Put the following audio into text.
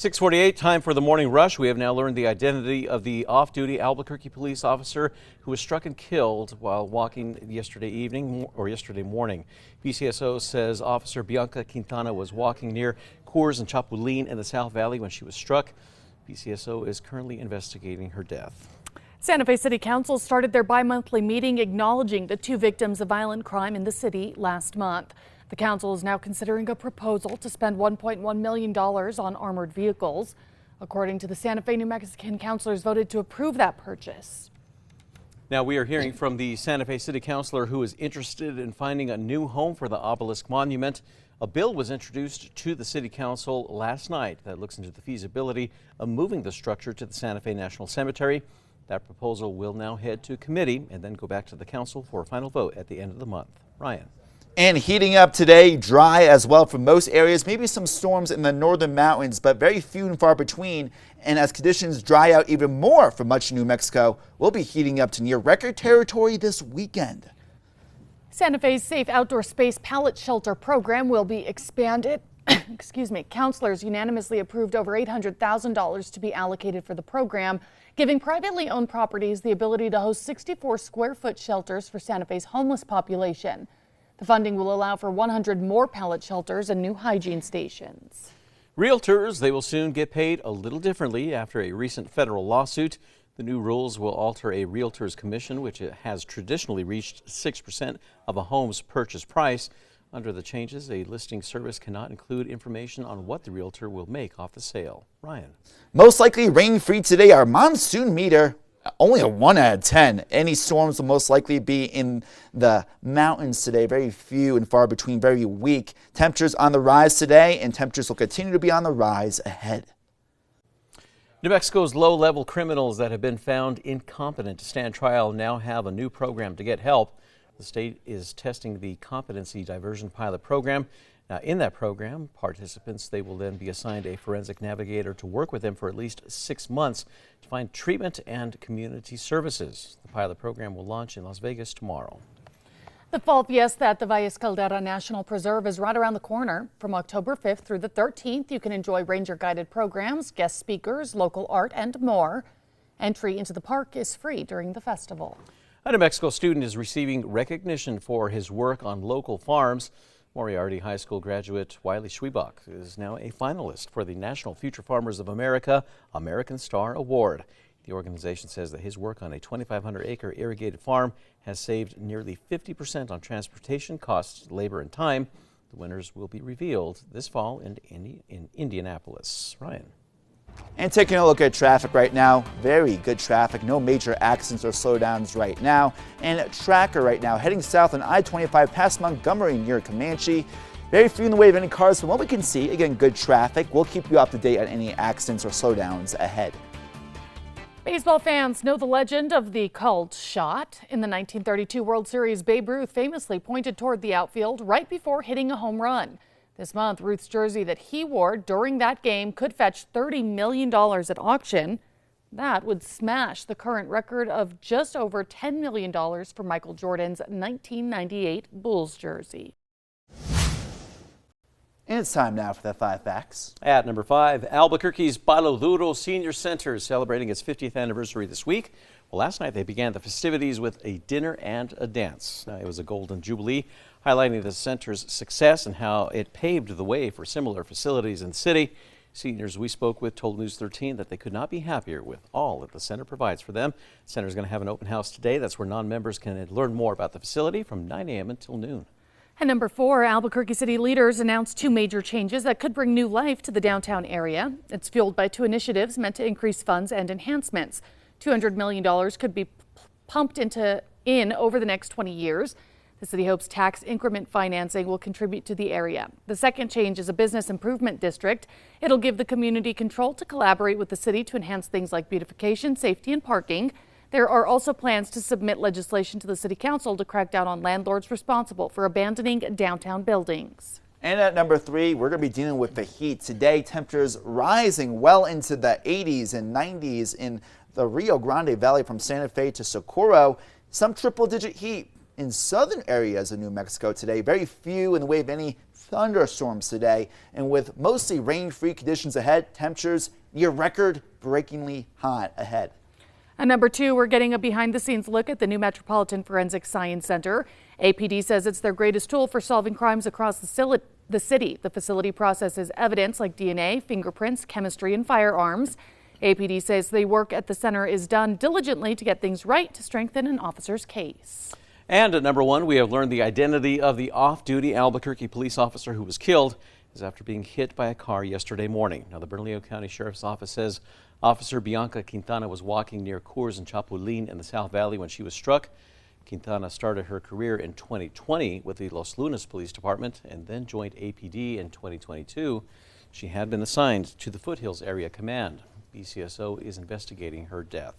6:48, time for the morning rush. We have now learned the identity of the off-duty Albuquerque police officer who was struck and killed while walking yesterday morning. PCSO says Officer Bianca Quintana was walking near Coors and Chapulín in the South Valley when she was struck. PCSO is currently investigating her death. Santa Fe City Council started their bi-monthly meeting acknowledging the 2 victims of violent crime in the city last month. The council is now considering a proposal to spend $1.1 million on armored vehicles. According to the Santa Fe, New Mexican councilors voted to approve that purchase. Now we are hearing from the Santa Fe City Councilor who is interested in finding a new home for the obelisk monument. A bill was introduced to the City Council last night that looks into the feasibility of moving the structure to the Santa Fe National Cemetery. That proposal will now head to committee and then go back to the council for a final vote at the end of the month. Ryan. And heating up today, dry as well for most areas, maybe some storms in the northern mountains, but very few and far between. And as conditions dry out even more for much of New Mexico, we'll be heating up to near record territory this weekend. Santa Fe's Safe Outdoor Space Pallet Shelter program will be expanded. Councilors unanimously approved over $800,000 to be allocated for the program, giving privately owned properties the ability to host 64 square foot shelters for Santa Fe's homeless population. The funding will allow for 100 more pallet shelters and new hygiene stations. Realtors, they will soon get paid a little differently after a recent federal lawsuit. The new rules will alter a realtor's commission, which has traditionally reached 6% of a home's purchase price. Under the changes, a listing service cannot include information on what the realtor will make off the sale. Ryan. Most likely rain-free today. Our monsoon meter only a 1 out of 10. Any storms will most likely be in the mountains today. Very few and far between, very weak. Temperatures on the rise today, and temperatures will continue to be on the rise ahead. New Mexico's low-level criminals that have been found incompetent to stand trial now have a new program to get help. The state is testing the Competency diversion pilot program. Now, in that program, participants, they will then be assigned a forensic navigator to work with them for at least 6 months to find treatment and community services. The pilot program will launch in Las Vegas tomorrow. The fall fiesta at the Valles Caldera National Preserve is right around the corner. From October 5th through the 13th, you can enjoy ranger-guided programs, guest speakers, local art, and more. Entry into the park is free during the festival. A New Mexico student is receiving recognition for his work on local farms. Moriarty High School graduate Wiley Schwiebach is now a finalist for the National Future Farmers of America American Star Award. The organization says that his work on a 2,500-acre irrigated farm has saved nearly 50% on transportation costs, labor, and time. The winners will be revealed this fall in Indianapolis. Ryan. And taking a look at traffic right now, very good traffic, no major accidents or slowdowns right now. And a tracker right now heading south on I-25 past Montgomery near Comanche. Very few in the way of any cars from what we can see. Again, good traffic. We'll keep you up to date on any accidents or slowdowns ahead. Baseball fans know the legend of the called shot. In the 1932 World Series, Babe Ruth famously pointed toward the outfield right before hitting a home run. This month, Ruth's jersey that he wore during that game could fetch $30 million at auction. That would smash the current record of just over $10 million for Michael Jordan's 1998 Bulls jersey. And it's time now for the 5 facts. At number 5, Albuquerque's Palo Duro Senior Center is celebrating its 50th anniversary this week. Well, last night they began the festivities with a dinner and a dance. It was a golden jubilee, highlighting the center's success and how it paved the way for similar facilities in the city. Seniors we spoke with told News 13 that they could not be happier with all that the center provides for them. The center is going to have an open house today. That's where non-members can learn more about the facility from 9 a.m. until noon. And number 4, Albuquerque city leaders announced 2 major changes that could bring new life to the downtown area. It's fueled by 2 initiatives meant to increase funds and enhancements. $200 million could be pumped in over the next 20 years. The city hopes tax increment financing will contribute to the area. The second change is a business improvement district. It'll give the community control to collaborate with the city to enhance things like beautification, safety, and parking. There are also plans to submit legislation to the city council to crack down on landlords responsible for abandoning downtown buildings. And at number 3, we're going to be dealing with the heat. Today, temperatures rising well into the 80s and 90s in the Rio Grande Valley from Santa Fe to Socorro. Some triple-digit heat in southern areas of New Mexico today. Very few in the way of any thunderstorms today, and with mostly rain-free conditions ahead, temperatures near record-breakingly hot ahead. And number 2, we're getting a behind-the-scenes look at the new Metropolitan Forensic Science Center. APD says it's their greatest tool for solving crimes across the city. The facility processes evidence like DNA, fingerprints, chemistry, and firearms. APD says the work at the center is done diligently to get things right to strengthen an officer's case. And at number 1, we have learned the identity of the off-duty Albuquerque police officer who was killed is after being hit by a car yesterday morning. Now, the Bernalillo County Sheriff's Office says Officer Bianca Quintana was walking near Coors and Chapulín in the South Valley when she was struck. Quintana started her career in 2020 with the Los Lunas Police Department and then joined APD in 2022. She had been assigned to the Foothills Area Command. BCSO is investigating her death.